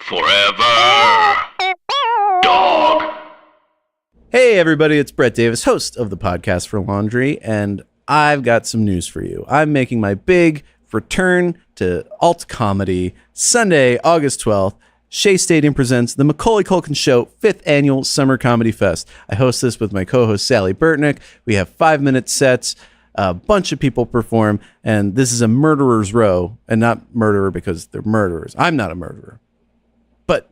Forever. Dog. Hey everybody, it's Brett Davis, host of the Podcast for Laundry, and I've got some news for you. I'm making my big return to alt comedy Sunday, August 12th. Shea Stadium presents the Macaulay Culkin Show 5th Annual Summer Comedy Fest. I host this with my co-host Sally Burtnick. We have 5-minute sets. A bunch of people perform, and this is a murderer's row, and not murderer because they're murderers. I'm not a murderer. But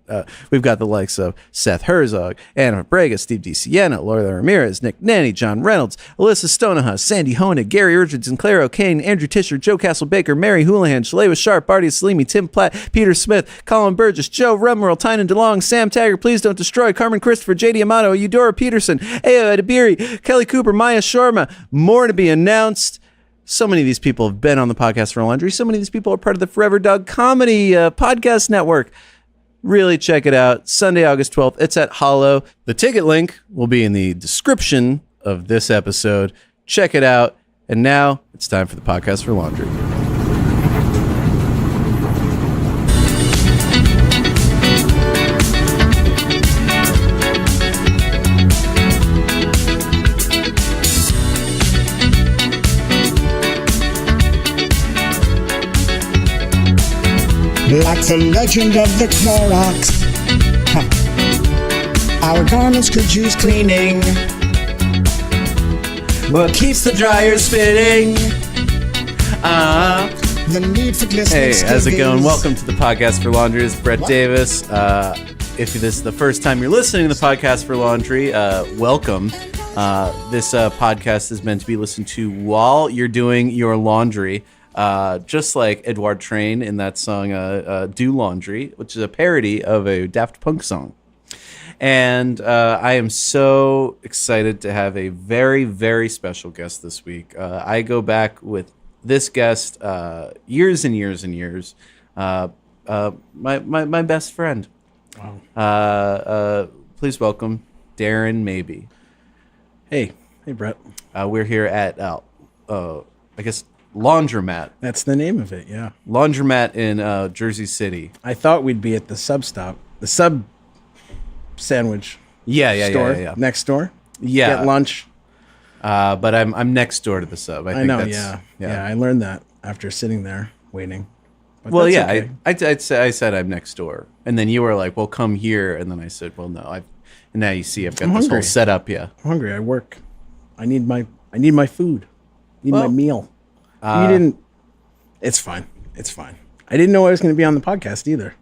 we've got the likes of Seth Herzog, Anna Brega, Steve DeSiena, Laura Ramirez, Nick Nanny, John Reynolds, Alyssa Stoneha, Sandy Honig, Gary Richardson, Claire O'Kane, Andrew Tisher, Joe Castle-Baker, Mary Houlihan, Shalewa Sharp, Barty Salimi, Tim Platt, Peter Smith, Colin Burgess, Joe Rummerl, Tynan DeLong, Sam Taggart, Please Don't Destroy, Carmen Christopher, J.D. Amato, Eudora Peterson, Ayo Edibiri, Kelly Cooper, Maya Sharma. More to be announced. So many of these people have been on the Podcast for Laundry. So many of these people are part of the Forever Dog Comedy podcast network. Really check it out. Sunday, August 12th. It's at Hollow. The ticket link will be in the description of this episode. Check it out. And now it's time for the Podcast for Laundry. Like the legend of the Clorox, our garments could use cleaning. What keeps the dryer spinning? The need for glistening. Hey, how's it going? skivvies. Welcome to the Podcast for Laundry. It's Brett What? Davis. If this is the first time you're listening to the Podcast for Laundry, welcome. This podcast is meant to be listened to while you're doing your laundry. Just like Edward Train in that song Do Laundry, which is a parody of a Daft Punk song. And I am so excited to have a very, very special guest this week. I go back with this guest years and years and years. My best friend. Wow. Please welcome Darren Mabee. Hey Brett. We're here at, I guess, Laundromat. That's the name of it, yeah. Laundromat in Jersey City. I thought we'd be at the sub stop, the sub sandwich store Yeah. next door. Yeah. Get lunch. But I'm next door to the sub. I think know, that's, yeah. I learned that after sitting there waiting. But Well, that's yeah, okay. I said I'm next door, and then you were like, "Well, come here," and then I said, "Well, no." And now you see, I've got I'm this whole hungry. setup. Yeah. I'm hungry. I work. I need my food. Need Well, my meal. You didn't. It's fine. It's fine. I didn't know I was going to be on the podcast either.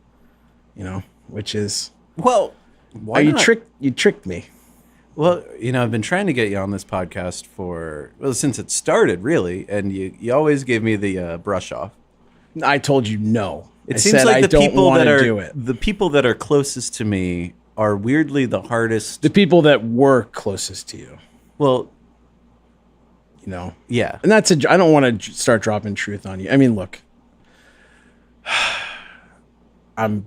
Which is Well, why you not? tricked me. Well, I've been trying to get you on this podcast since it started, really, and you always gave me the brush off. I told you no. It I seems said like I the don't people want that to are do it. the people that are closest to me are weirdly the hardest. The people that were closest to you, Well, yeah. and that's I don't want to start dropping truth on you. I mean, look, I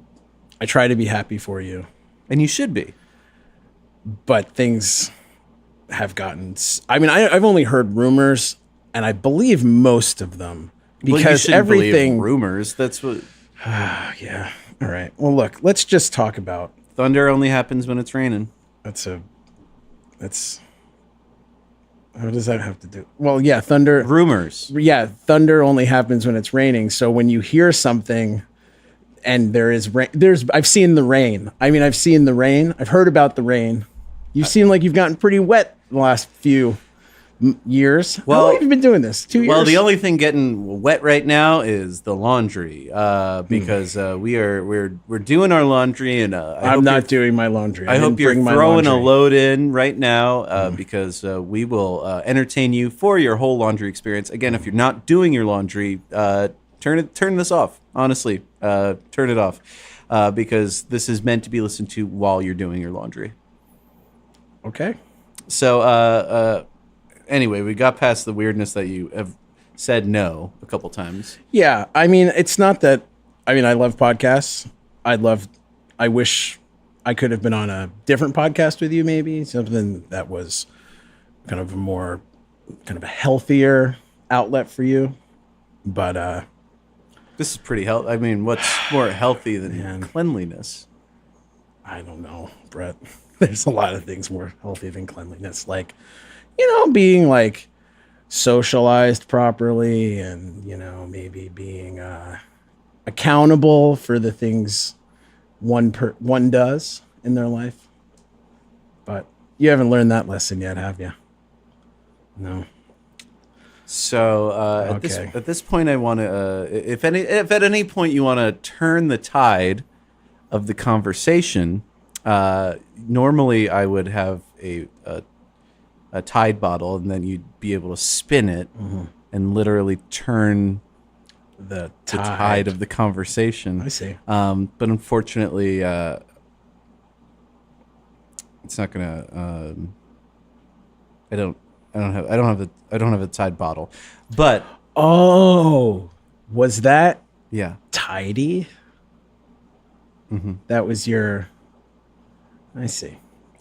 try to be happy for you, And you should be. but things have gotten. I mean, I've only heard rumors, and I believe most of them Well, you because shouldn't believe everything. rumors. That's what Yeah. All right. Well, look. Let's just talk about. thunder only happens when it's raining. That's. What does that have to do? Well, yeah, thunder. Rumors. Yeah, thunder only happens when it's raining. So when you hear something and there is rain, I've seen the rain. I mean, I've seen the rain. I've heard about the rain. You seem like you've gotten pretty wet the last few years. How long have you been doing this? 2 years? Well, the only thing getting wet right now is the laundry, because we're doing our laundry, and I'm not doing my laundry. I hope didn't you're bring my throwing a laundry. load in right now, because we will entertain you for your whole laundry experience. Again, if you're not doing your laundry, turn this off. Honestly, turn it off, because this is meant to be listened to while you're doing your laundry. Okay. So, anyway, we got past the weirdness that you have said no a couple times. Yeah, I mean, it's not that. I mean, I love podcasts. I wish I could have been on a different podcast with you, maybe something that was kind of a healthier outlet for you. But This is pretty healthy. I mean, what's more healthy than Man. cleanliness? I don't know, Brett. There's a lot of things more healthy than cleanliness. Like, being like socialized properly and, maybe being accountable for the things one does in their life. But you haven't learned that lesson yet, have you? No. So Okay. at this point, I want to, if at any point you want to turn the tide of the conversation, normally I would have a Tide bottle, and then you'd be able to spin it and literally turn The tide of the conversation. I see. But unfortunately, it's not gonna. I don't have a Tide bottle, but Oh, was that yeah, Tidey? That was your. I see.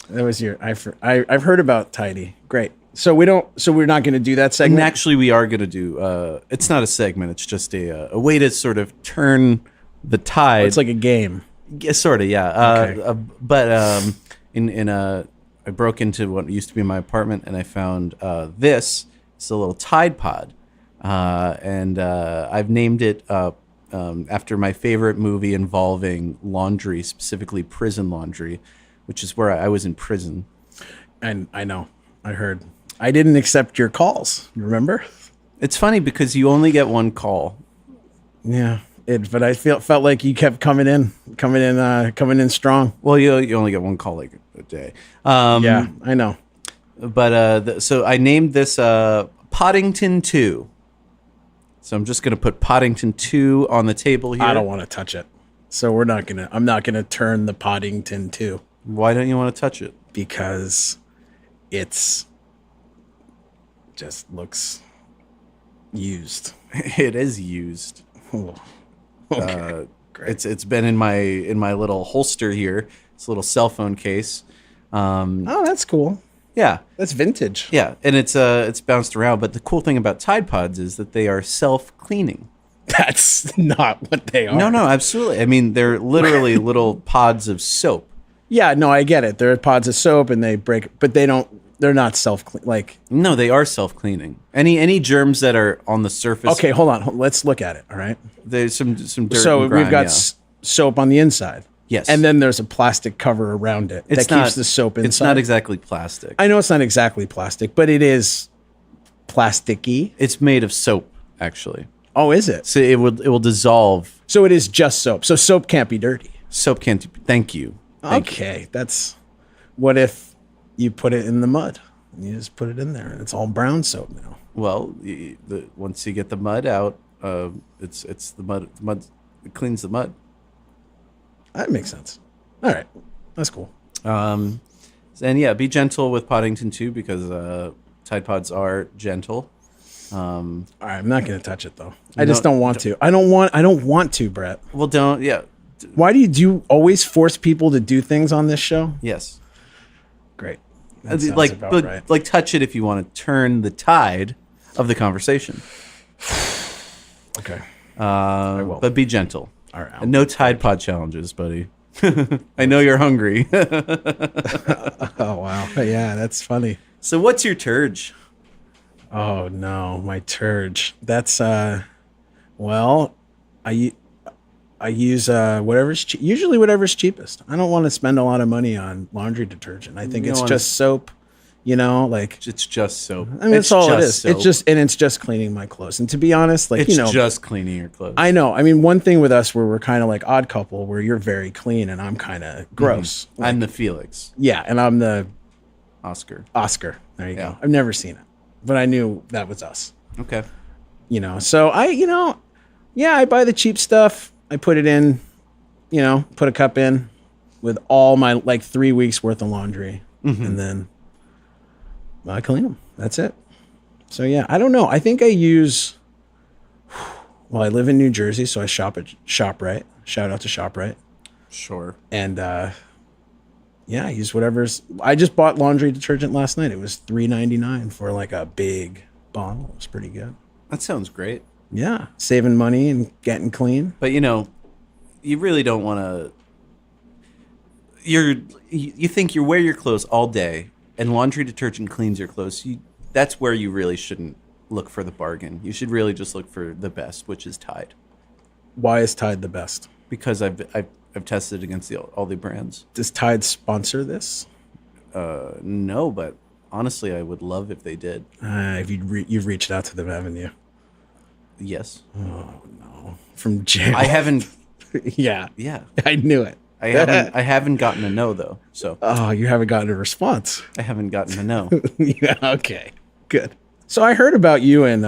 That was your. I've heard about Tidey. Great. So we're not going to do that and segment. actually we are gonna do. It's not a segment. It's just a way to sort of turn the tide. It's like a game. Yeah, sort of, yeah. Okay. But I broke into what used to be my apartment, and I found this. It's a little Tide Pod, and I've named it after my favorite movie involving laundry, specifically prison laundry, which is where I was in prison. And I know. I heard. I didn't accept your calls. You remember? It's funny because you only get one call. Yeah. But I felt like you kept coming in strong. Well, you only get one call like a day. Yeah, I know. But so I named this Poddington 2. So I'm just going to put Poddington 2 on the table here. I don't want to touch it. So I'm not gonna turn the Poddington 2 Why don't you want to touch it? because it's just looks used. It is used. Oh, okay. Great. It's been in my little holster here. It's a little cell phone case. Oh, that's cool. Yeah. That's vintage. Yeah, and it's bounced around, but the cool thing about Tide Pods is that they are self-cleaning. That's not what they are. No, absolutely. I mean, they're literally little pods of soap. Yeah, no, I get it. They're pods of soap and they break, but they're not self-clean. Like, No, they are self-cleaning. Any germs that are on the surface. okay, hold on. Let's look at it. All right. There's some dirt. So and grime, we've got yeah. soap on the inside. Yes. And then there's a plastic cover around it that keeps the soap inside. It's not exactly plastic. I know it's not exactly plastic, but it is plasticky. It's made of soap, actually. Oh, is it? So it will dissolve. So it is just soap. So soap can't be dirty. Soap can't. Thank you. Okay, that's. What if you put it in the mud? You just put it in there, and it's all brown soap now. Well, once you get the mud out, it's the mud. The mud it cleans the mud. That makes sense. All right, that's cool. And yeah, be gentle with Poddington 2 because Tide Pods are gentle. All right, I'm not gonna touch it though. I just don't want to. I don't want to, Brett. Well, don't. Yeah. Why do you always force people to do things on this show? Yes. Great. That sounds Like, about but right. like, touch it if you want to turn the tide of the conversation. Okay. Will. But be gentle. All right. And no Tide Pod challenges, buddy. I know you're hungry. Oh wow. Yeah, that's funny. So what's your turge? Oh no, my turge. That's well, I use whatever's usually whatever's cheapest. I don't want to spend a lot of money on laundry detergent. I think You it's don't just soap, like It's just soap. I mean that's all it is. Soap. It's just cleaning my clothes. And to be honest, like It's just cleaning your clothes. I know. I mean, one thing with us where we're kind of like odd couple where you're very clean and I'm kind of gross. I'm the Felix. Yeah, and I'm the Oscar. Oscar. There you Yeah. go. I've never seen it, but I knew that was us. Okay. So I buy the cheap stuff. I put it in, put a cup in with all my like 3 weeks worth of laundry, and then I clean them. That's it. So yeah, I don't know. I think I use. Well, I live in New Jersey, so I shop at ShopRite. Shout out to ShopRite. Sure. And yeah, I use whatever's. I just bought laundry detergent last night. It was $3.99 for like a big bottle. It was pretty good. That sounds great. Yeah, saving money and getting clean. But you really don't want to. You think you wear your clothes all day, and laundry detergent cleans your clothes. That's where you really shouldn't look for the bargain. You should really just look for the best, which is Tide. Why is Tide the best? Because I've tested against all the brands. Does Tide sponsor this? No, but honestly, I would love if they did. If you've reached out to them, haven't you? Yes. Oh no, from jail. I haven't. Yeah, Yeah. I knew it. I haven't gotten a no though. So. Oh, you haven't gotten a response. I haven't gotten a no. Yeah. Okay. Good. So I heard about you and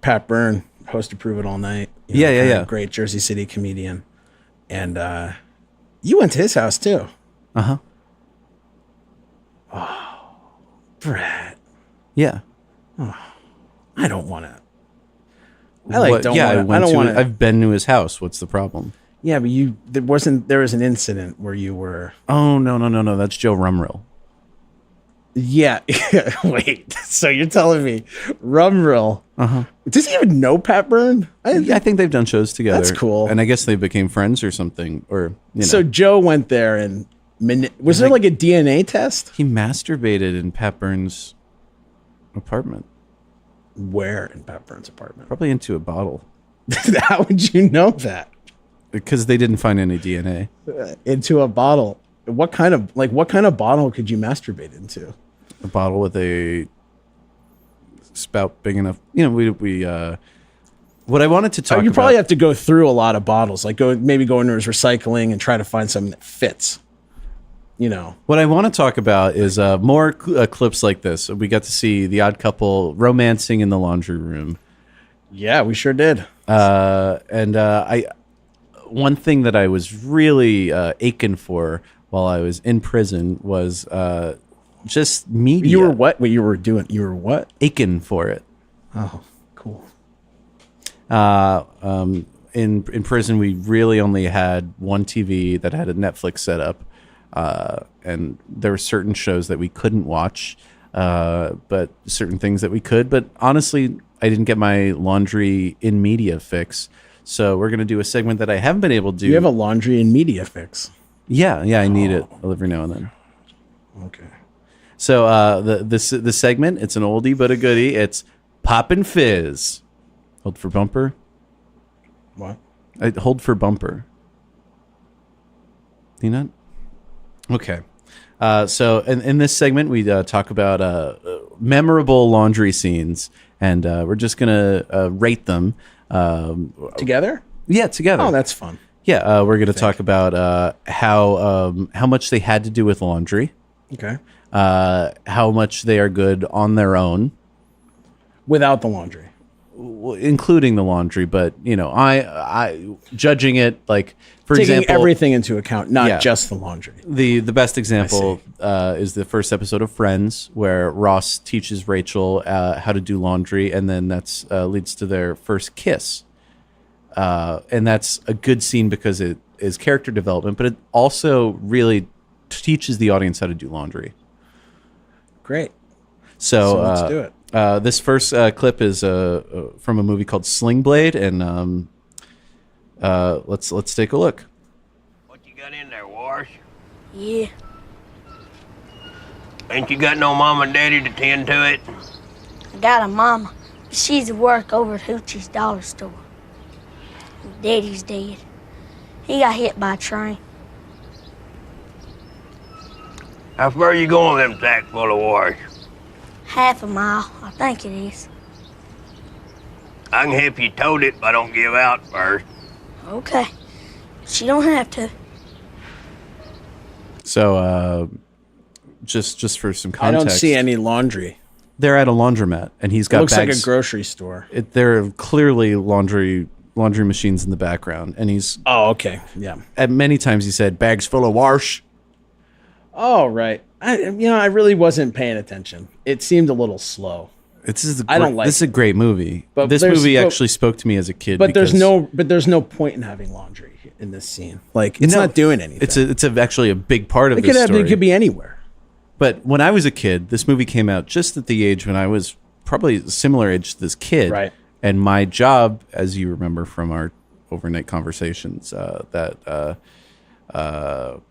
Pat Byrne, host of Prove It All Night. Yeah. Great Jersey City comedian, and you went to his house too. Uh-huh. Oh, Brett. Yeah. I don't want to. I don't want to. I've been to his house. What's the problem? Yeah, but there was an incident where you were. Oh, no. That's Joe Rumrill. Yeah. Wait. So you're telling me Rumrill? Uh-huh. Does he even know Pat Byrne? I think they've done shows together. That's cool. And I guess they became friends or something. Or So Joe went there and was there like a DNA test? He masturbated in Pat Byrne's apartment. Where in Pat Byrne's apartment? Probably into a bottle. How would you know that? Because they didn't find any DNA. Into a bottle. What kind of bottle could you masturbate into? A bottle with a spout big enough. We what I wanted to talk about. You probably have to go through a lot of bottles. Like go into his recycling and try to find something that fits. What I want to talk about is more clips like this. We got to see the odd couple romancing in the laundry room. Yeah, we sure did. One thing that I was really aching for while I was in prison was just media. You were what? What you were doing? You were what? Aching for it. Oh, cool. In prison, we really only had one TV that had a Netflix setup. And there were certain shows that we couldn't watch, but certain things that we could. But honestly, I didn't get my laundry in media fix. So we're going to do a segment that I haven't been able to do. You have a laundry and media fix. Yeah, I need it every now and then. Okay. So the segment, it's an oldie but a goodie. It's Poppin' Fizz. Hold for bumper. What? Hold for bumper. Do you not? Okay. So in this segment, we talk about memorable laundry scenes, and we're just going to rate them. Together? Yeah, together. Oh, that's fun. Yeah, we're going to talk about how much they had to do with laundry. Okay. How much they are good on their own. Without the laundry. Including the laundry, but I judging it like for taking example everything into account, not just the laundry. The best example is the first episode of Friends, where Ross teaches Rachel how to do laundry, and then that's leads to their first kiss, and that's a good scene because it is character development, but it also really teaches the audience how to do laundry. Great. So let's do it. This first clip is from a movie called Sling Blade, and let's take a look. What you got in there, Wash? Yeah, Ain't you got no mom and daddy to tend to it? I got a mama, but she's at work over at Hoochie's dollar store. Daddy's dead. He got hit by a train. How far you going with them sacks full of wash? Half a mile, I think it is. I can help you tote it if I don't give out first. Okay, but you don't have to. So just for some context, I don't see any laundry. They're at a laundromat, and he's It got looks bags. like a grocery store. There are clearly laundry machines in the background, and he's Oh, okay. Yeah. at many times he said bags full of wash. Oh, right. I really wasn't paying attention. It seemed a little slow. This is I don't like this is a great movie. But This there's- movie but- actually spoke to me as a kid. But there's because no point in having laundry in this scene. Like it's not doing anything. It's actually a big part of it this story. it could be anywhere. But when I was a kid, this movie came out just at the age when I was probably similar age to this kid. Right. And my job, as you remember from our overnight conversations, I had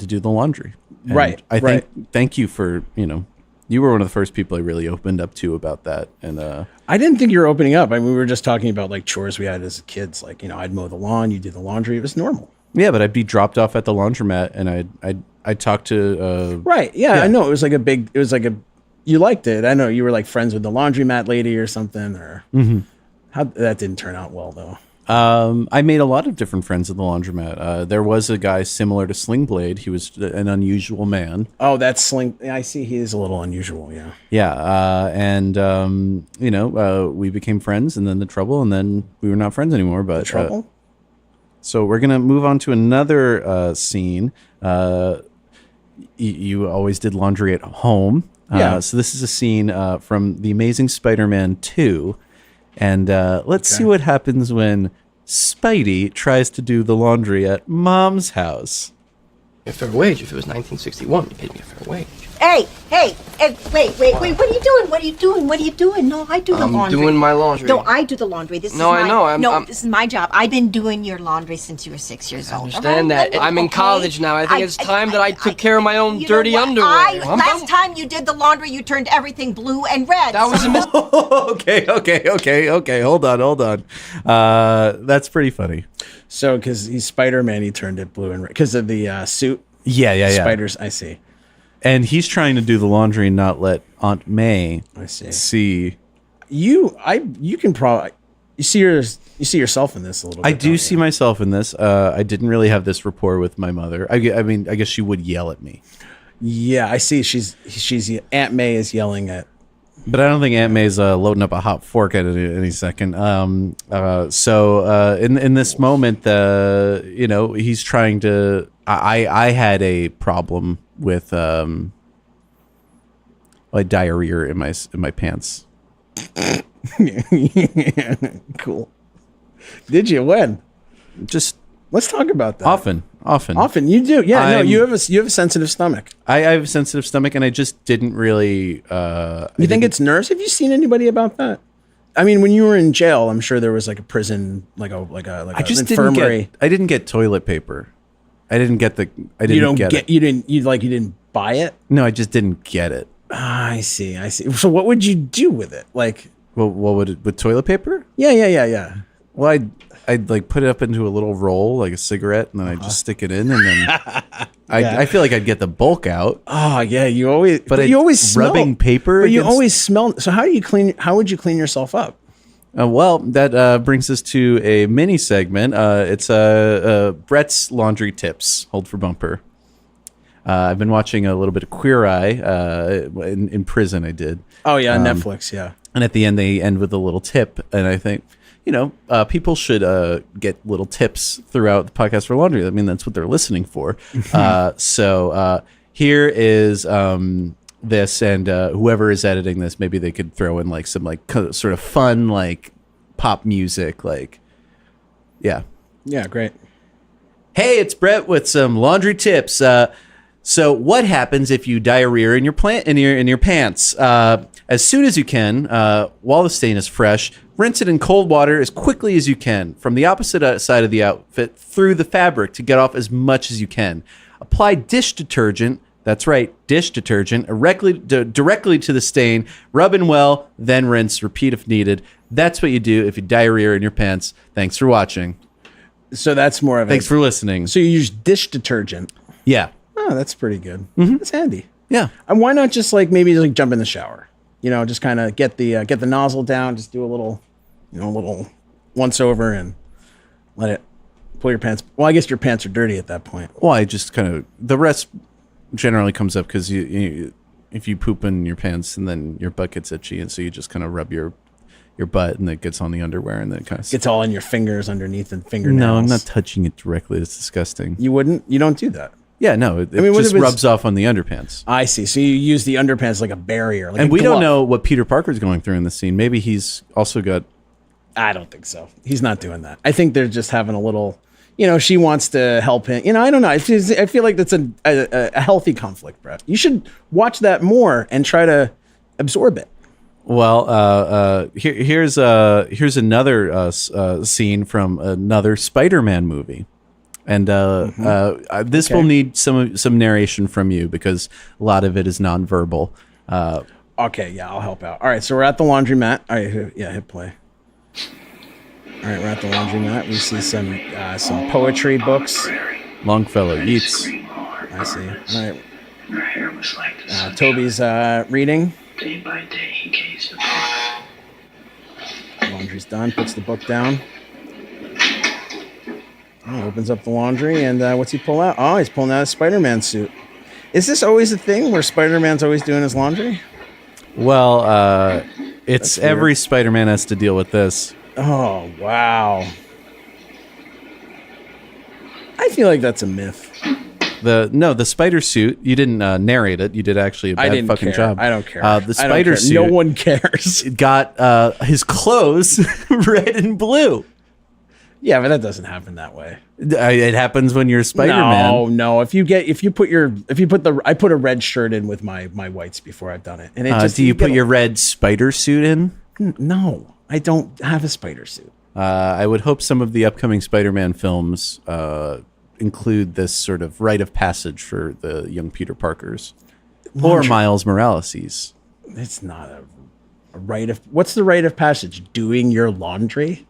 to do the laundry. And Right. I think, thank you for, you were one of the first people I really opened up to about that. And I didn't think you were opening up. I mean, we were just talking about like chores we had as kids. Like, I'd mow the lawn, you do the laundry. It was normal. yeah, but I'd be dropped off at the laundromat and I'd talk to, Right. Yeah, I know. It was like you liked it. I know you were like friends with the laundromat lady or something, or how that didn't turn out well though. I made a lot of different friends at the laundromat. There was a guy similar to Sling Blade. He was an unusual man. Oh, that's Sling. I see. He is a little unusual. Yeah. Yeah. We became friends and then the trouble, and then we were not friends anymore, but Trouble. So we're going to move on to another scene. You always did laundry at home. Yeah. So this is a scene from The Amazing Spider-Man 2. And let's see what happens when Spidey tries to do the laundry at Mom's house. A fair wage. If it was 1961, you paid me a fair wage. Hey, wait, what are you doing? No, I do the laundry. I'm doing my laundry. No, I do the laundry. This No, is I know, this is my job. I've been doing your laundry since you were 6 years old. Understand that. I'm in college now. I think it's time that I took care of my own you know dirty what? underwear. Last time you did the laundry, you turned everything blue and red. That was a mistake. Okay. Hold on. That's pretty funny. So, because he's Spider-Man, he turned it blue and red because of the suit. Yeah. Spiders. I see. And he's trying to do the laundry and not let Aunt May see. You can probably you see yourself in this a little bit. I do see myself in this. I didn't really have this rapport with my mother. I mean, I guess she would yell at me. Yeah, I see. She's Aunt May is yelling at. But I don't think Aunt May's loading up a hot fork at any second. So in this moment, he's trying to. I had a problem with like diarrhea in my pants. Cool. Did you? When? Just let's talk about that. Often. You do. Yeah. No. You have a sensitive stomach. I have a sensitive stomach, and I just didn't really. You think it's nerves? Have you seen anybody about that? I mean, when you were in jail, I'm sure there was like a prison, like a infirmary. I didn't get toilet paper. I didn't get the. You didn't buy it. No, I just didn't get it. I see. So what would you do with it? Like, well, what would it with toilet paper? Yeah. Well, I'd like put it up into a little roll, like a cigarette, and then I'd just stick it in, and then I feel like I'd get the bulk out. Oh yeah, you always smell rubbing paper. But you always smell. So how would you clean yourself up? Well, that brings us to a mini segment. It's Brett's laundry tips. Hold for bumper. I've been watching a little bit of Queer Eye in prison. I did. Oh yeah, Netflix. Yeah. And at the end, they end with a little tip, and I think people should get little tips throughout the podcast for laundry. I mean, that's what they're listening for. So here is this, and whoever is editing this, maybe they could throw in like some like sort of fun like pop music, like yeah, great. Hey, it's Brett with some laundry tips. So what happens if you diarrhea in your pants? As soon as you can, while the stain is fresh, rinse it in cold water as quickly as you can from the opposite side of the outfit through the fabric to get off as much as you can. Apply dish detergent. That's right, dish detergent directly to the stain. Rub in well, then rinse. Repeat if needed. That's what you do if you diarrhea in your pants. Thanks for watching. So that's more of Thanks for listening. So you use dish detergent. Yeah. Oh, that's pretty good. Mm-hmm. That's handy. Yeah. And why not just maybe jump in the shower? Just kind of get the nozzle down. Just do a little once over and let it pull your pants. Well, I guess your pants are dirty at that point. Well, I just kind of the rest generally comes up because if you poop in your pants and then your butt gets itchy, and so you just kind of rub your butt and it gets on the underwear and then it kind of gets all in your fingers underneath and fingernails. No, I'm not touching it directly. It's disgusting. You wouldn't? You don't do that? Yeah, no. It just rubs off on the underpants. I see. So you use the underpants like a barrier. Like and we don't know what Peter Parker's going through in the scene. Maybe he's also got... I don't think so. He's not doing that. I think they're just having a little... she wants to help him. I don't know. I feel like that's a healthy conflict, Brett. You should watch that more and try to absorb it. Well, here's another scene from another Spider-Man movie, and this will need some narration from you because a lot of it is nonverbal. Okay, yeah, I'll help out. All right, so we're at the laundromat. All right, hit play. All right, we're at the laundromat. We see some poetry books. Longfellow eats. I see. All right. Toby's reading. Day by day he gazed upon her. Laundry's done. Puts the book down. Oh, opens up the laundry, and what's he pull out? Oh, he's pulling out a Spider-Man suit. Is this always a thing where Spider-Man's always doing his laundry? Well, it's every Spider-Man has to deal with this. Oh, wow. I feel like that's a myth. The spider suit, you didn't narrate it. You did actually a bad fucking job. I don't care. The spider suit. No one cares. Got his clothes red and blue. Yeah, but that doesn't happen that way. It happens when you're Spider-Man. No. I put a red shirt in with my whites before I've done it. And it do you put your red spider suit in? No, I don't have a spider suit. I would hope some of the upcoming Spider-Man films include this sort of rite of passage for the young Peter Parkers or Miles Moraleses. It's not a rite of. What's the rite of passage? Doing your laundry.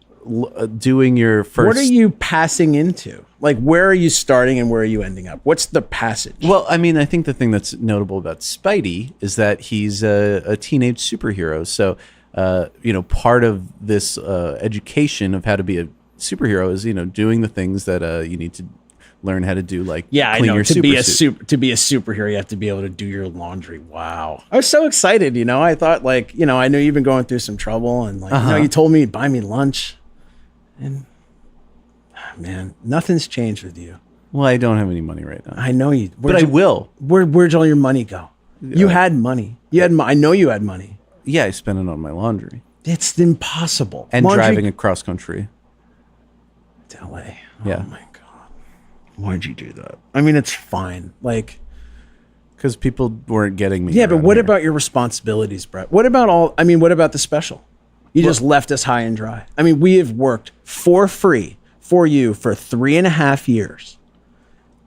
Doing your first. What are you passing into? Like, where are you starting and where are you ending up? What's the passage? Well, I mean, I think the thing that's notable about Spidey is that he's a teenage superhero. So, part of this education of how to be a superhero is, doing the things that you need to learn how to do, like clean I know. Your to be a suit. to be a superhero, you have to be able to do your laundry. Wow, I was so excited. I thought I know you've been going through some trouble, and you told me you'd buy me lunch. And man, nothing's changed with you. Well, I don't have any money right now. I know you, but I will. Where'd all your money go? You had money. I know you had money. Yeah, I spent it on my laundry. It's impossible. And driving across country to LA. Yeah. Oh my god, why'd you do that? I mean, it's fine. Because people weren't getting me. Yeah, but what about your responsibilities, Brett? What about the special? You just left us high and dry. I mean, we have worked for free for you for 3.5 years,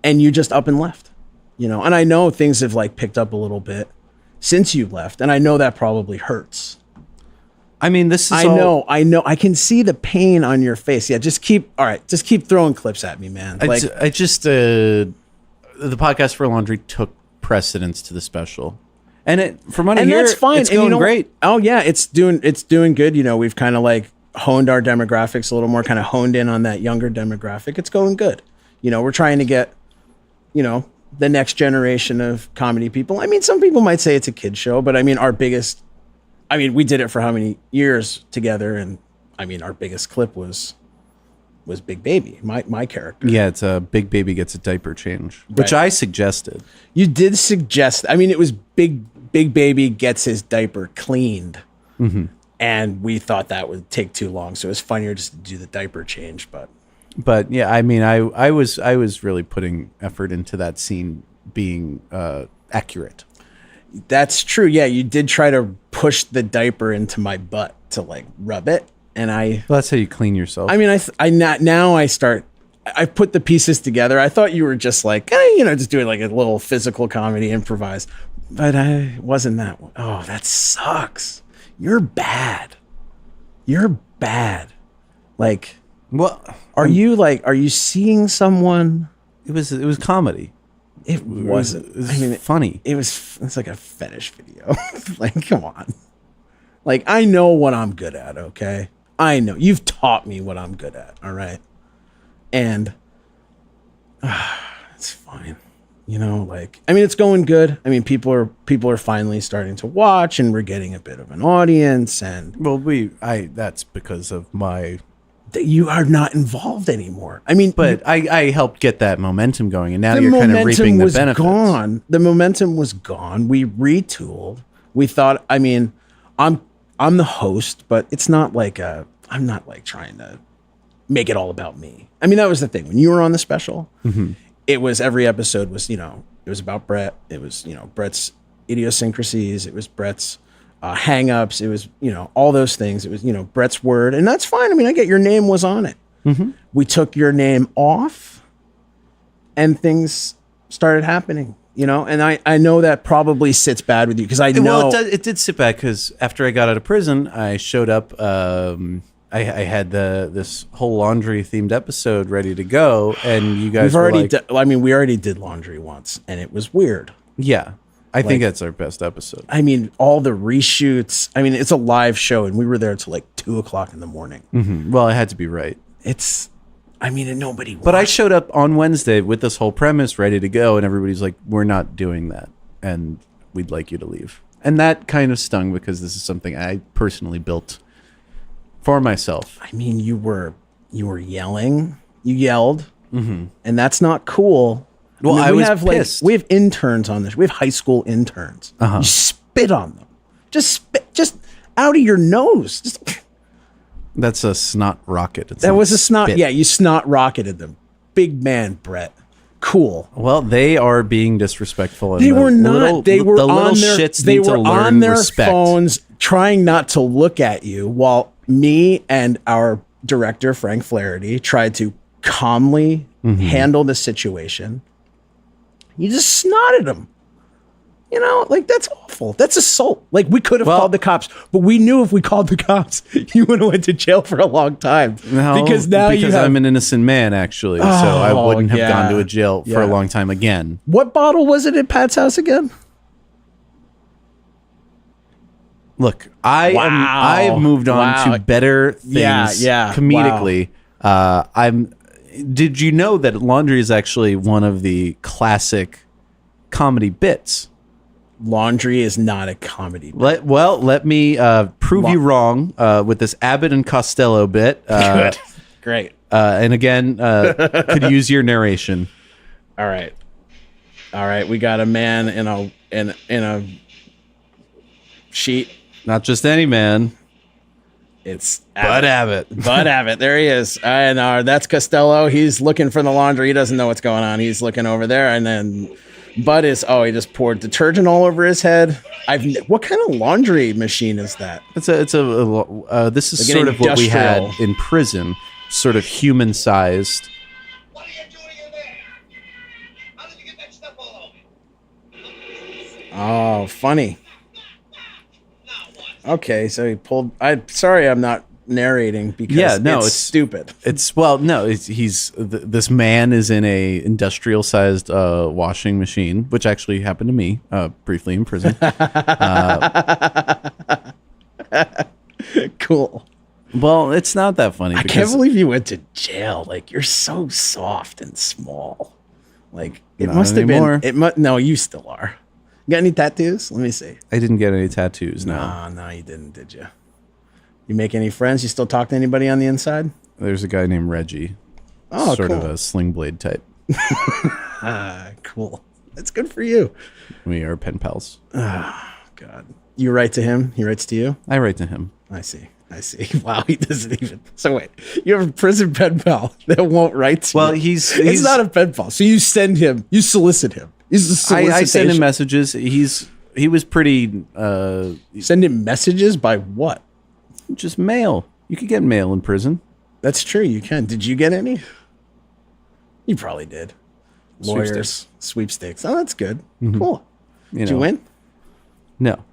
and you just up and left. And I know things have picked up a little bit since you left, and I know that probably hurts. I mean, this is. I know. I can see the pain on your face. Yeah, just keep throwing clips at me, man. The podcast for laundry took precedence to the special. And from what I hear, that's fine. It's going great. Oh yeah, it's doing good. We've kind of honed our demographics a little more, kind of honed in on that younger demographic. It's going good. We're trying to get, the next generation of comedy people. I mean, some people might say it's a kid show, but I mean, we did it for how many years together, and I mean, our biggest clip was Big Baby, my character. Yeah, it's a Big Baby gets a diaper change, which I suggested. You did suggest. I mean, it was Big Baby gets his diaper cleaned, and we thought that would take too long, so it was funnier just to do the diaper change. But yeah, I mean, I was really putting effort into that scene being accurate. That's true. Yeah, you did try to push the diaper into my butt to rub it. And well, that's how you clean yourself. I mean, I put the pieces together. I thought you were just just doing a little physical comedy, improvise, but I wasn't that one. Oh, that sucks. You're bad. What are you seeing someone? It was comedy. It wasn't. It was funny. It's like a fetish video. Come on. I know what I'm good at. Okay. I know you've taught me what I'm good at. All right. And it's fine. I mean, it's going good. I mean, people are finally starting to watch, and we're getting a bit of an audience. And well, that's because of you are not involved anymore. I mean, but I helped get that momentum going, and now you're kind of reaping the benefits. The momentum was gone. We retooled. We thought, I mean, I'm the host, but it's not I'm not trying to make it all about me. I mean, that was the thing. When you were on the special, it was every episode was, it was about Brett. It was, Brett's idiosyncrasies. It was Brett's hang-ups. It was, all those things. It was, Brett's word. And that's fine. I mean, I get your name was on it. Mm-hmm. We took your name off and things started happening, And I know that probably sits bad with you because I know. Well, it did sit bad because after I got out of prison, I showed up. I had this whole laundry themed episode ready to go. And you guys we already did laundry once and it was weird. Yeah. I think that's our best episode. I mean, all the reshoots. I mean, it's a live show, and we were there until like 2:00 in the morning. Mm-hmm. Well, it had to be right. And nobody. But I showed up on Wednesday with this whole premise ready to go, and everybody's like, "We're not doing that, and we'd like you to leave." And that kind of stung because this is something I personally built for myself. I mean, you were yelling. You yelled, mm-hmm. and that's not cool. Well, I was pissed. We have interns on this. We have high school interns. Uh-huh. You spit on them. Just out of your nose. That's a snot rocket. That was a snot. Spit. Yeah, you snot rocketed them. Big man, Brett. Cool. Well, they are being disrespectful. They were not. They were on their phones trying not to look at you while me and our director, Frank Flaherty, tried to calmly handle the situation. You just snotted him. That's awful. That's assault. Like, we could have called the cops, but we knew if we called the cops, you would have went to jail for a long time. No, because I'm an innocent man, actually. So I wouldn't have gone to a jail for a long time again. What bottle was it at Pat's house again? Look, I've moved on to better things comedically. Wow. Did you know that laundry is actually one of the classic comedy bits? Laundry is not a comedy bit. Let me prove you wrong with this Abbott and Costello bit. Good. Great. And again, could use your narration. All right. We got a man in a sheet. Not just any man. It's Bud Abbott. Bud Abbott. There he is. And that's Costello. He's looking for the laundry. He doesn't know what's going on. He's looking over there. And then Bud he just poured detergent all over his head. What kind of laundry machine is that? This is like sort of what we had in prison, sort of human sized. What are you doing in there? How did you get that stuff all over? Oh, funny. Okay, so he pulled. Sorry, I'm not narrating because it's stupid. This man is in a industrial sized washing machine, which actually happened to me briefly in prison. Cool. Well, it's not that funny. I can't believe you went to jail. Like, you're so soft and small. Like, it must have been. No, you still are. You got any tattoos? Let me see. I didn't get any tattoos, no. No, you didn't, did you? You make any friends? You still talk to anybody on the inside? There's a guy named Reggie. Oh, sort of a sling blade type. Cool. That's good for you. We are pen pals. Oh, God. You write to him? He writes to you? I write to him. I see. Wow, he doesn't even. So wait, you have a prison pen pal that won't write to you? Well, he's it's not a pen pal. So you send him, you solicit him. I send him messages. He was pretty. Send him messages by what? Just mail. You could get mail in prison. That's true. You can. Did you get any? You probably did. Lawyers, sweepstakes. Oh, that's good. Mm-hmm. Cool. Did you win? No.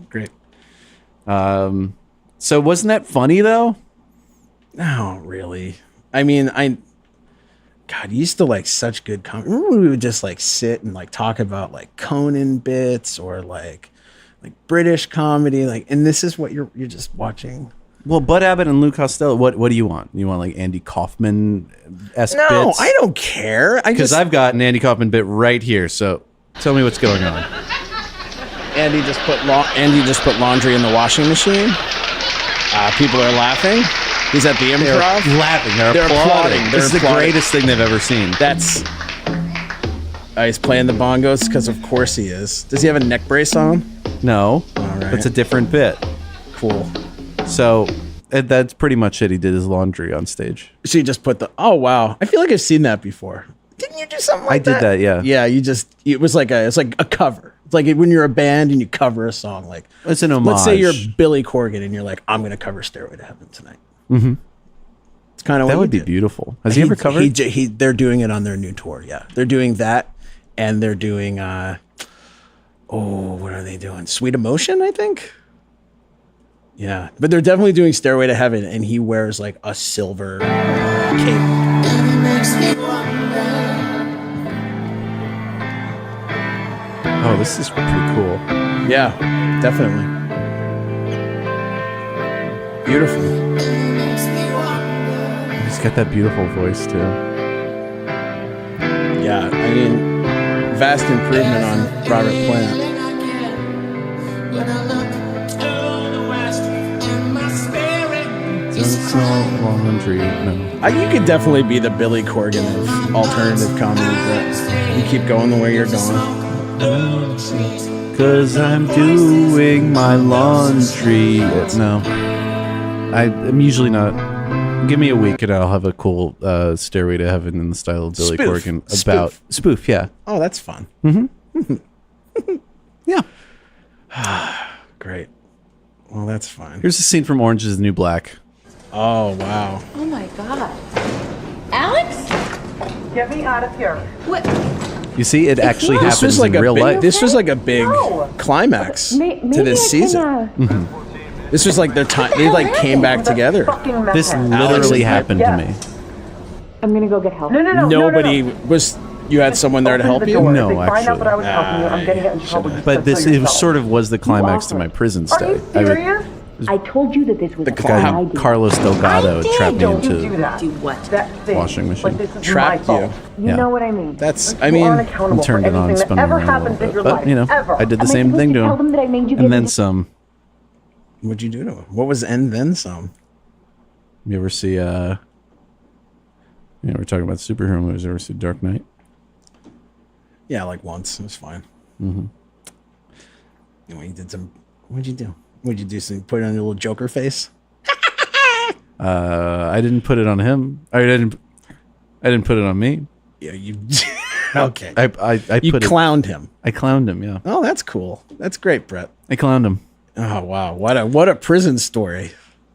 Great. So wasn't that funny though? No, really. I mean, God, you used to like such good comedy. Remember when we would just like sit and like talk about like Conan bits or like British comedy, and this is what you're just watching. Well, Bud Abbott and Lou Costello. What do you want? You want like Andy Kaufman-esque bits? No, I don't care. Because I've got an Andy Kaufman bit right here. So tell me what's going on. Andy just put laundry in the washing machine. People are laughing. He's at the improv. They're laughing. They're applauding. This is the greatest thing they've ever seen. That's. He's playing the bongos because of course he is. Does he have a neck brace on? No. All right. That's a different bit. Cool. So that's pretty much it. He did his laundry on stage. So you just put oh wow. I feel like I've seen that before. Didn't you do something like that? I did that, yeah. Yeah, it was like a cover. It's like when you're a band and you cover a song. Like It's an homage. let's say you're Billy Corgan and you're like, I'm going to cover Stairway to Heaven tonight. Mm-hmm. It's kind of That would be beautiful. Has he ever covered? They're doing it on their new tour. Yeah, they're doing that, and they're doing. What are they doing? Sweet Emotion, I think. Yeah, but they're definitely doing Stairway to Heaven, and he wears like a silver cape. Oh, this is pretty cool. Yeah, definitely. Beautiful. He's got that beautiful voice too. Yeah, I mean, vast improvement on Robert Plant. Laundry. No. You could definitely be the Billy Corgan of alternative comedy, but you keep going the way you're going. 'Cause I'm doing my laundry. No. I'm usually not. Give me a week and I'll have a cool Stairway to Heaven in the style of Billy Corgan. About spoof, yeah. Oh, that's fun. Yeah. Great. Well, that's fine. Here's a scene from Orange is the New Black. Oh, wow. Oh my God. Alex? Get me out of here. What? You see, it actually happens in real life. This was like a big climax to this season. This was like their time. They like came back together. This literally happened to me. I'm gonna go get help. No. Nobody was. You had someone there to help you? No, actually. Find out that I was helping you. I'm getting it in trouble. But this it was the climax to my prison stay. Are you serious? I told you that this was The guy Carlos Delgado trapped me Don't you into do that. Do what? That thing. washing machine. But this is Trapped my you. fault. You Yeah. know what I mean. That's- You I mean, are unaccountable Turned for it on, anything spun that it ever around a little happens in bit. your But, life, you know, ever. I did the Am I same supposed thing to tell him. them that I made you give And then them- some. What'd you do to him? What was and then some? You ever see, we're talking about superhero movies. You ever see Dark Knight? Yeah, like once. It was fine. Mm-hmm. You did some. What'd you do? What'd you do? Some put it on your little Joker face? I didn't put it on him. I didn't put it on me. Yeah, you. Okay. I You put clowned him. I clowned him. Yeah, Oh, that's cool. That's great, Brett. I clowned him. Oh wow, what a prison story.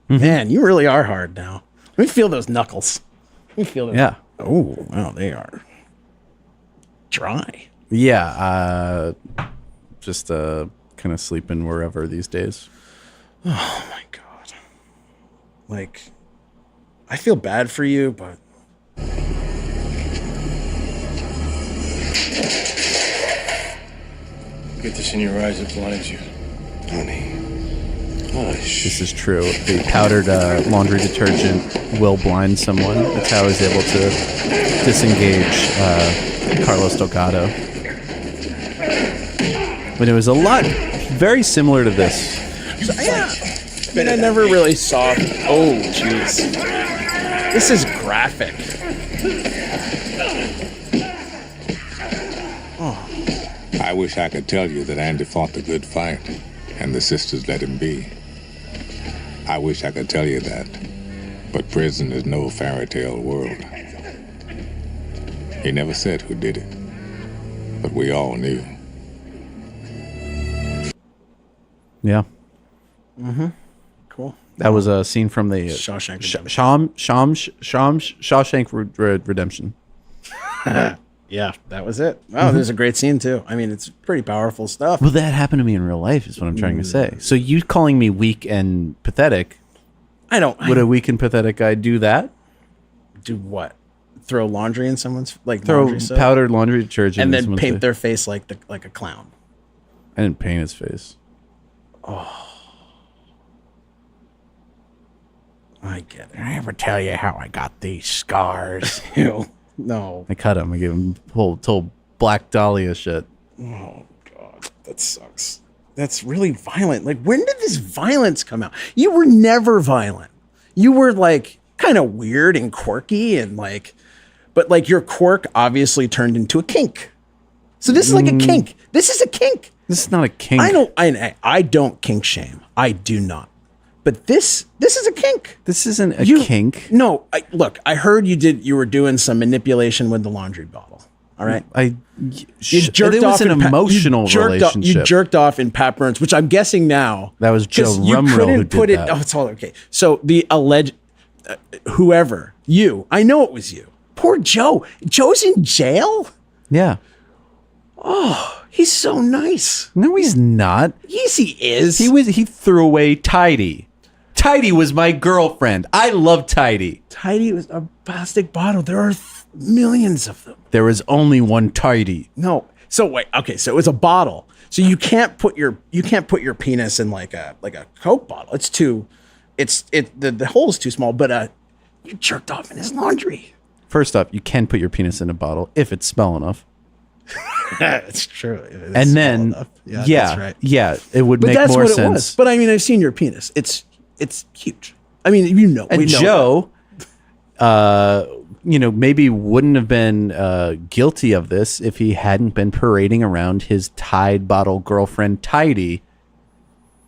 Man, you really are hard now. Let me feel those knuckles. Let me feel those. Yeah, Oh wow, they are dry. yeah. Just kind of sleeping wherever these days. Oh my god. Like, I feel bad for you, but Get this in your eyes, it blinds you. Honey. Hush. This is true. The powdered laundry detergent will blind someone. That's how I was able to disengage Carlos Delgado. But it was a lot very similar to this. I mean, I never really saw. Oh, jeez. This is graphic. I wish I could tell you that Andy fought the good fight and the sisters let him be. I wish I could tell you that, but prison is no fairy tale world. He never said who did it, but we all knew. Yeah. Cool. That was a scene from the Shawshank Shawshank Redemption. Yeah, that was it. Oh, there's a great scene too. I mean, it's pretty powerful stuff. Well, that happened to me in real life, is what I'm trying to say. So you calling me weak and pathetic? Would a weak and pathetic guy do that? Do what? Throw laundry in someone's Throw laundry soap? powdered laundry detergent and in then someone's paint face? their face like a clown. I didn't paint his face. I get it. Did I ever tell you how I got these scars? Ew. No. I cut him. I gave him told Black Dahlia shit. Oh god, that sucks. That's really violent. Like, when did this violence come out? You were never violent. You were like kind of weird and quirky and like, but like your quirk obviously turned into a kink. So this is like a kink. This is a kink. This is not a kink. I don't kink shame. I do not. But this is a kink. This isn't a kink. No, look, I heard you were doing some manipulation with the laundry bottle. All right. It jerked was off an in Pat- emotional relationship. You jerked off in Pat Burns, which I'm guessing now. That was Joe 'cause you Rumrill couldn't who did put it. that. Oh, it's all okay. So the alleged whoever I know it was you. Poor Joe. Joe's in jail. Yeah. Oh, he's so nice. No, he's not. Yes, he is. He threw away Tidey. Tidey was my girlfriend. I love Tidey. Tidey was a plastic bottle. There are millions of them. There was only one Tidey. No. So wait. Okay. So it was a bottle. So you can't put your penis in like a Coke bottle. It's too. The hole is too small. But you jerked off in his laundry. First off, you can put your penis in a bottle if it's small enough. That's true. And then, that's right. Yeah, it would But make that's more what sense. it was. But I mean, I've seen your penis. It's huge. I mean, And we know Joe, maybe wouldn't have been guilty of this if he hadn't been parading around his Tide bottle girlfriend Tidey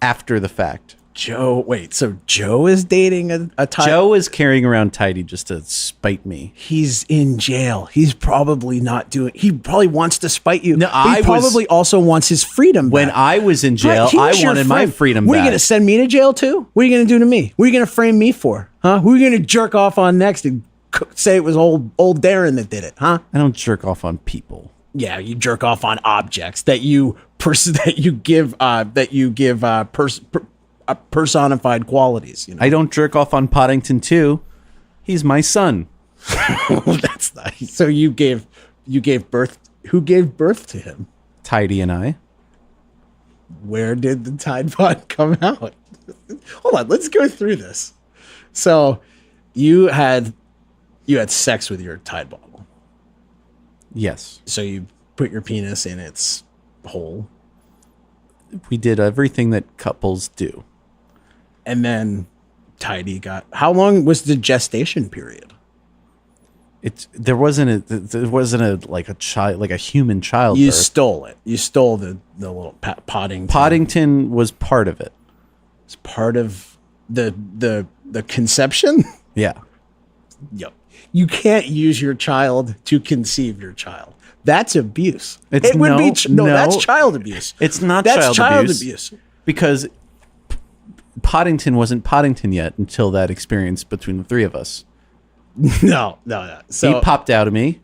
after the fact. Joe, wait, so Joe is dating a Tide? Joe is carrying around Tidey just to spite me. He's in jail. He's probably not doing. He probably wants to spite you. No, he probably also wants his freedom. When back. I was in jail, Right, he was I your wanted my friend. freedom What are back. you going to send me to jail too? What are you going to do to me? What are you going to frame me for? Huh? Who are you going to jerk off on next and say it was old Darren that did it? Huh? I don't jerk off on people. Yeah, you jerk off on objects that you give personified qualities. I don't jerk off on Poddington too. He's my son. That's nice. So you gave birth. Who gave birth to him? Tidey and I. Where did the Tide Pod come out? Hold on, let's go through this. So you had sex with your Tide bottle. Yes. So you put your penis in its hole. We did everything that couples do. And then Tidey got. How long was the gestation period? There wasn't a human child. You stole it. You stole the little Poddington. Poddington was part of it. It's part of the conception. Yeah. Yep. You can't use your child to conceive your child. That's abuse. That's child abuse. It's not That's child abuse. Because Poddington wasn't Poddington yet until that experience between the three of us. No. So he popped out of me.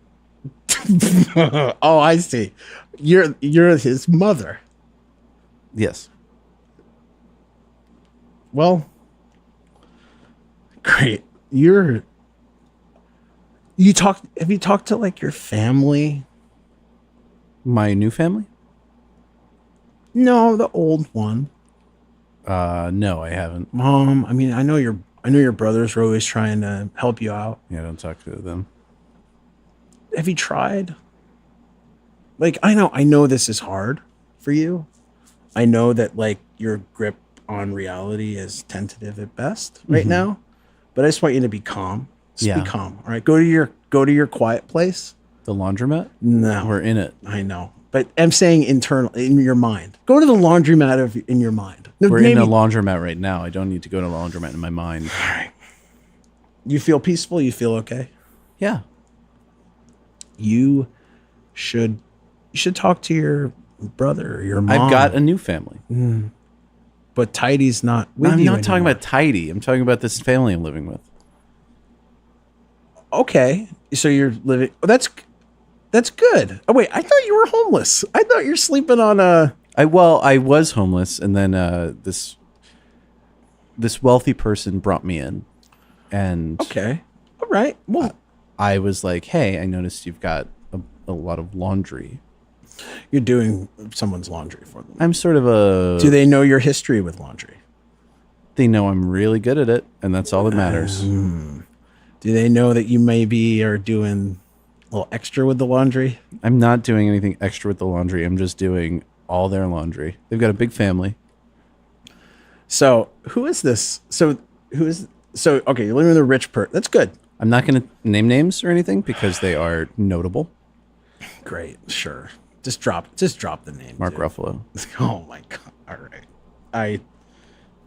Oh, I see. You're his mother. Yes. Well, great. Have you talked to like your family? My new family? No, the old one. No, I haven't. Mom, I mean, I know your brothers are always trying to help you out. Yeah, I don't talk to them. Have you tried? Like, I know this is hard for you. I know that like your grip on reality is tentative at best right now, but I just want you to be calm. Just be calm. All right. Go to your quiet place. The laundromat? No. We're in it. I know. But I'm saying internal in your mind. Go to the laundromat in your mind. We're in a laundromat right now. I don't need to go to a laundromat in my mind. All right. You feel peaceful? You feel okay? Yeah. You should talk to your brother or your mom. I've got a new family. But Tidey's not with you. I'm not talking anymore. about Tidey. I'm talking about this family I'm living with. Okay. So you're living. Oh, that's good. Oh wait, I thought you were homeless. I thought you're sleeping on a. I was homeless, and then this wealthy person brought me in, and Okay. All right. Well, I was like, "Hey, I noticed you've got a lot of laundry." you're doing someone's laundry for them. I'm sort of a. Do they know your history with laundry? They know I'm really good at it, and that's all that matters. Do they know that you maybe are doing a little extra with the laundry? I'm not doing anything extra with the laundry. I'm just doing all their laundry. They've got a big family. So who is this? So okay, you're living with a rich person. That's good. I'm not going to name names or anything because they are notable. Great. Sure. Just drop the name. Mark dude. Ruffalo. Oh my god. All right.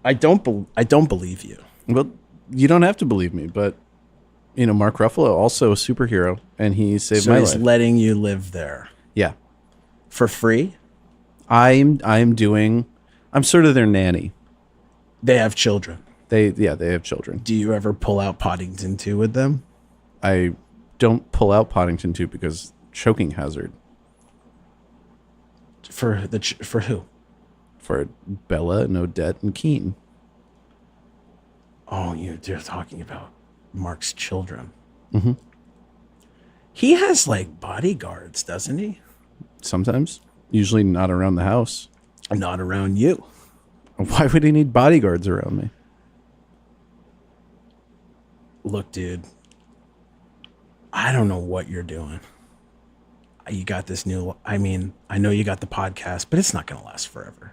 I don't believe you. Well, you don't have to believe me, but Mark Ruffalo, also a superhero, and he saved my he's life. letting you live there Yeah. for free. I'm sort of their nanny. They have children. They have children. Do you ever pull out Poddington 2 with them? I don't pull out Poddington 2 because choking hazard. For who? For Bella and Odette and Keen. Oh, you're talking about Mark's children. Mm-hmm. He has like bodyguards, doesn't he? Sometimes. Usually not around the house. Not around you. Why would he need bodyguards around me? Look, dude, I don't know what you're doing. You got this I know you got the podcast, but it's not going to last forever.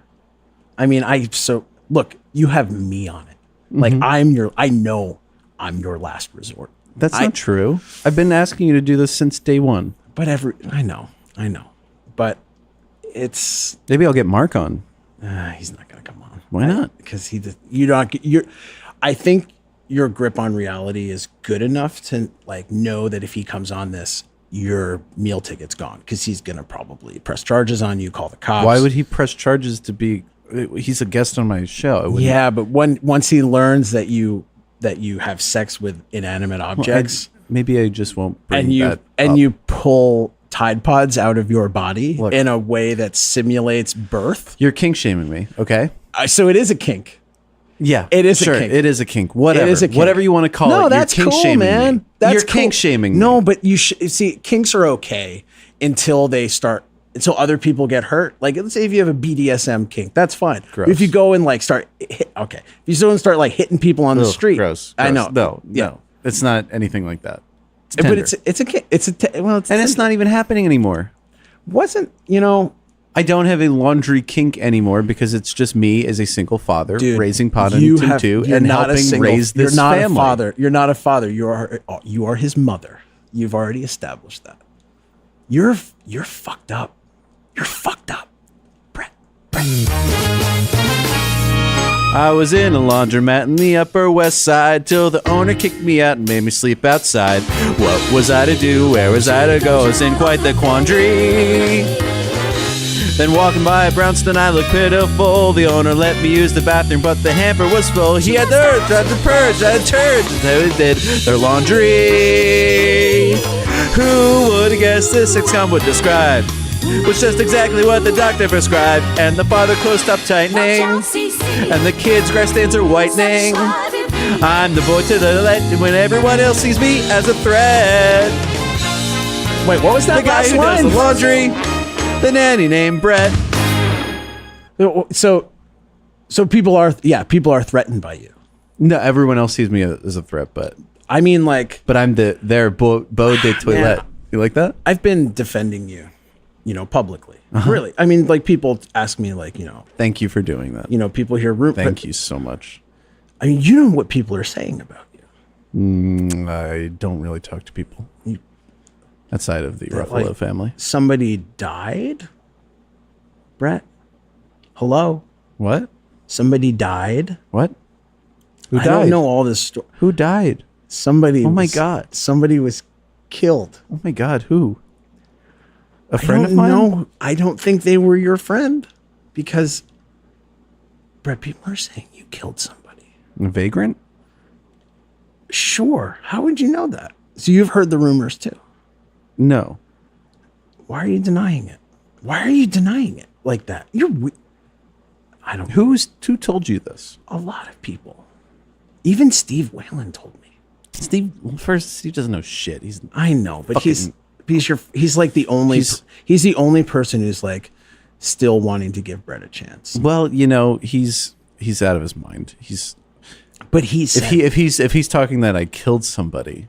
Look, you have me on it. Like I know I'm your last resort. That's not true. I've been asking you to do this since day one. But I know. But it's maybe I'll get Mark on. He's not going to come on. Why not? Because I think your grip on reality is good enough to like know that if he comes on this, your meal ticket's gone because he's going to probably press charges on you, call the cops. Why would he press charges to be? He's a guest on my show. Yeah, but once he learns that you have sex with inanimate objects, maybe I just won't bring that and up. you pull Tide Pods out of your body in a way that simulates birth. You're kink shaming me, okay? So it is a kink. Yeah, it is sure, a kink. It is a kink. Whatever, it is a kink. Whatever you want to call it. No, that's you're kink cool, shaming man. Me. That's you're cool. kink shaming. No, me. but you see, kinks are okay until other people get hurt. Like, let's say if you have a BDSM kink, that's fine. Gross. If you go and like if you go and start like hitting people on the street, gross. I know. No, it's not anything like that. It's but tender. it's a kink. It's not even happening anymore. I don't have a laundry kink anymore because it's just me as a single father raising Poddington 2 and helping raise this family. You're not a father. You're not a father. You are his mother. You've already established that. You're fucked up. You're fucked up, Brett. I was in a laundromat in the Upper West Side till the owner kicked me out and made me sleep outside. What was I to do? Where was I to go? I was in quite the quandary. Then walking by Brownston, I looked pitiful. The owner let me use the bathroom, but the hamper was full. He had the earth, tried to purge, I had turds. That's how he did their laundry. Who would have guessed this ex-con would describe was just exactly what the doctor prescribed. And the father closed up tightening, and the kids' grass stains are whitening. I'm the boy to the left when everyone else sees me as a threat. Wait, what was that? The guy who does the laundry, the nanny named Brett. So people are threatened by you. No, everyone else sees me as a threat, but I mean, like, but I'm their beau de toilette. Man, you like that? I've been defending you, publicly. Really, I mean, like, people ask me, like, Thank you for doing that. People hear Thank you so much. I mean, you know what people are saying about you. I don't really talk to people outside of the Ruffalo like, family. Somebody died? Brett? Hello? What? Somebody died? What? Who died? I don't know all this story. Who died? Somebody. Oh my God. Somebody was killed. Oh my God. Who? A friend of mine? No, I don't think they were your friend because, Brett, people are saying you killed somebody. A vagrant? Sure. How would you know that? So you've heard the rumors too? No. Why are you denying it? Why are you denying it like that? I don't. Who told you this? A lot of people. Even Steve Whalen told me. Steve doesn't know shit. I know, but fucking, he's like the only he's the only person who's like still wanting to give Brett a chance. Well, he's out of his mind. If he's talking that I killed somebody,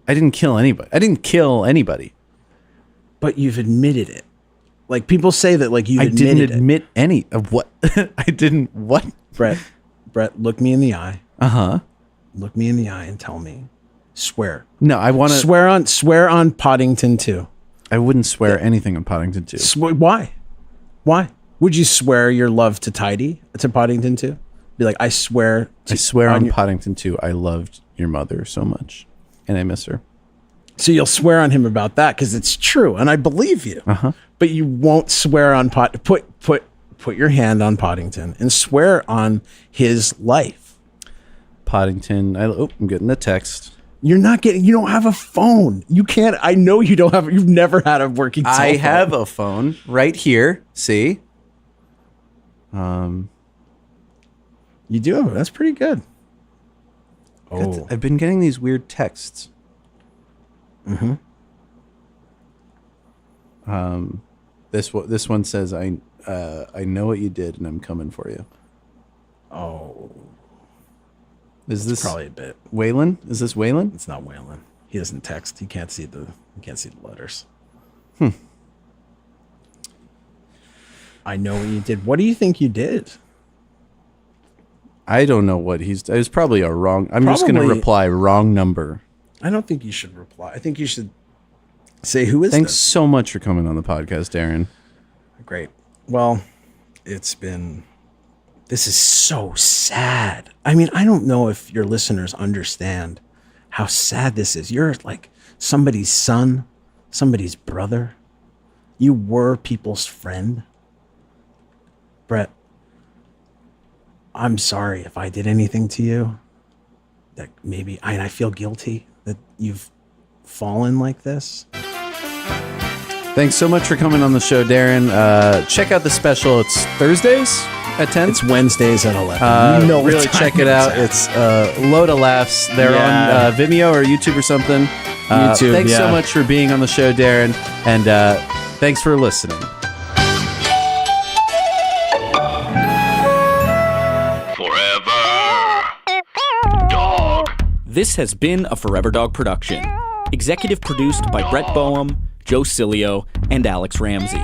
I didn't kill anybody. But you've admitted it. Like, people say that, like, you admitted it. I didn't admit any of what. I didn't what? Brett, look me in the eye. Uh-huh. Look me in the eye and tell me. Swear. No, I want to swear on Poddington 2. I wouldn't swear anything on Poddington 2. Why? Would you swear your love to Tidey, to Poddington 2? Be like, I swear on Poddington 2, I loved your mother so much. and I miss her. So you'll swear on him about that because it's true, and I believe you. But you won't swear on put your hand on Poddington and swear on his life. Poddington. I'm getting a text. You don't have a phone. You can't. I know you don't have. You've never had a working cell phone. I have a phone right here. See? You do. That's pretty good. Oh, I've been getting these weird texts. This one says, I know what you did and I'm coming for you. Oh. Is this probably a bit? Waylon? Is this Waylon? It's not Waylon. He doesn't text. He can't see the letters. I know what you did. What do you think you did? I don't know what it was probably a wrong. I'm just going to reply wrong number. I don't think you should reply. I think you should say, who is Thanks this? so much for coming on the podcast, Darren. Great. Well, this is so sad. I mean, I don't know if your listeners understand how sad this is. You're like somebody's son, somebody's brother. You were people's friend. Brett, I'm sorry if I did anything to you that maybe I feel guilty that you've fallen like this. Thanks so much for coming on the show, Darren. Check out the special. It's Thursdays at 10. It's Wednesdays at 11. Really check it out. It's a load of laughs. They're on Vimeo or YouTube or something. YouTube, thanks so much for being on the show, Darren. And thanks for listening. This has been a Forever Dog production. Executive produced by Brett Boehm, Joe Cilio, and Alex Ramsey.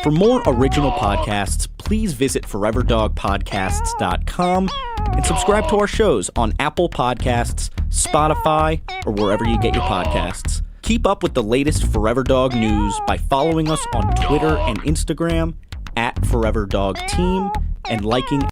For more original podcasts, please visit foreverdogpodcasts.com and subscribe to our shows on Apple Podcasts, Spotify, or wherever you get your podcasts. Keep up with the latest Forever Dog news by following us on Twitter and Instagram @ForeverDogTeam and liking